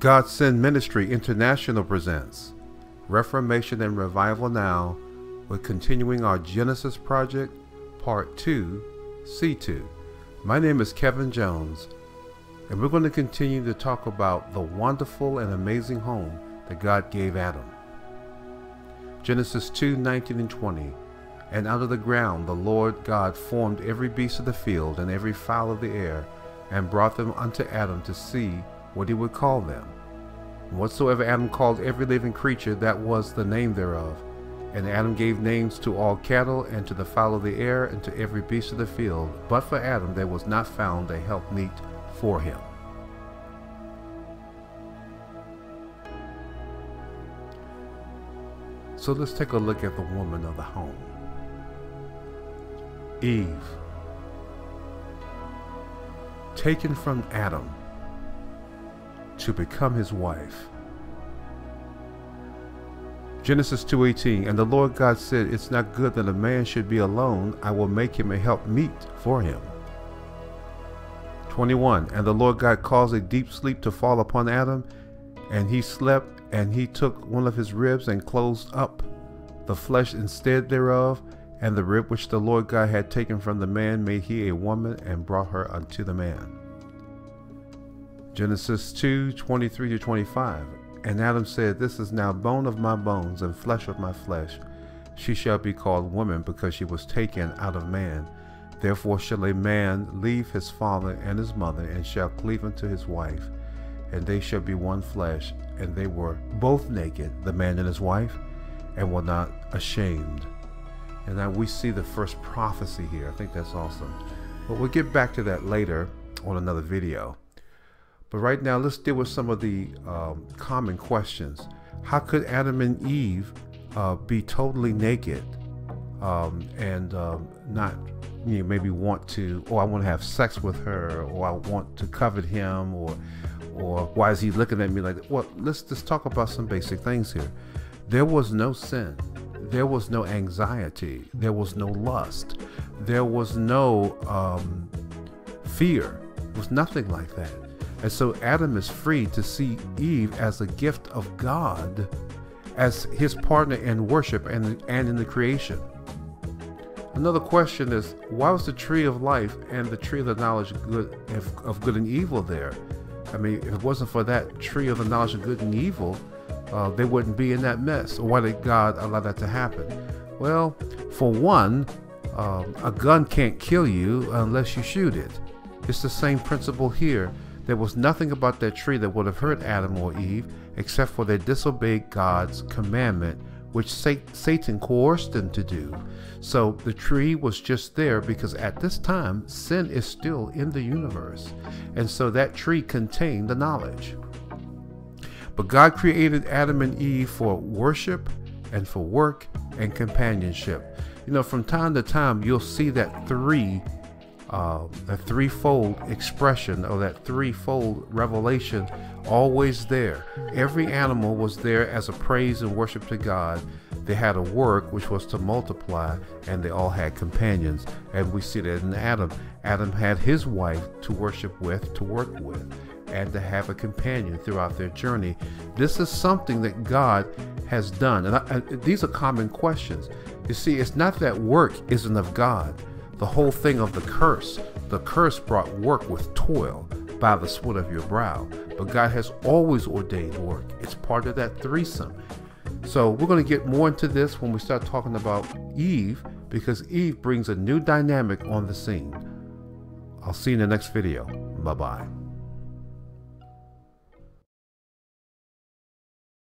God Send Ministry International presents Reformation and Revival Now. We're continuing our Genesis Project, Part 2, C2. My name is Kevin Jones, and we're going to continue to talk about the wonderful and amazing home that God gave Adam. Genesis 2:19 and 20. And out of the ground the Lord God formed every beast of the field and every fowl of the air, and brought them unto Adam to see what he would call them. And whatsoever Adam called every living creature, that was the name thereof. And Adam gave names to all cattle, and to the fowl of the air, and to every beast of the field. But for Adam there was not found a helpmeet for him. So let's take a look at the woman of the home. Eve, taken from Adam to become his wife. Genesis 2:18, and the Lord God said, it's not good that a man should be alone. I will make him a helpmeet for him. 21, and the Lord God caused a deep sleep to fall upon Adam, and he slept, and he took one of his ribs and closed up the flesh instead thereof, and the rib which the Lord God had taken from the man made he a woman, and brought her unto the man. Genesis 2:23 to 25. And Adam said, this is now bone of my bones and flesh of my flesh. She shall be called woman, because she was taken out of man. Therefore shall a man leave his father and his mother, and shall cleave unto his wife, and they shall be one flesh. And they were both naked, the man and his wife, and were not ashamed. And now we see the first prophecy here. I think that's awesome. But we'll get back to that later on another video. But right now, let's deal with some of the common questions. How could Adam and Eve be totally naked and not, maybe want to, or I want to have sex with her, or I want to covet him, or why is he looking at me like that? Well, let's just talk about some basic things here. There was no sin. There was no anxiety. There was no lust. There was no fear. There was nothing like that. And so Adam is free to see Eve as a gift of God, as his partner in worship and in the creation. Another question is, why was the tree of life and the tree of the knowledge of good and evil there? I mean, if it wasn't for that tree of the knowledge of good and evil, they wouldn't be in that mess. Or why did God allow that to happen? Well, for one, a gun can't kill you unless you shoot it. It's the same principle here. There was nothing about that tree that would have hurt Adam or Eve, except for they disobeyed God's commandment, which Satan coerced them to do. So the tree was just there because at this time, sin is still in the universe. And so that tree contained the knowledge. But God created Adam and Eve for worship and for work and companionship. From time to time, you'll see that threefold expression, or that threefold revelation, always there. Every animal was there as a praise and worship to God. They had a work, which was to multiply, and they all had companions. And we see that in Adam. Adam had his wife to worship with, to work with, and to have a companion throughout their journey. This is something that God has done. And these are common questions. You see, it's not that work isn't of God. The whole thing of the curse brought work with toil by the sweat of your brow. But God has always ordained work. It's part of that threesome. So we're going to get more into this when we start talking about Eve, because Eve brings a new dynamic on the scene. I'll see you in the next video. Bye-bye.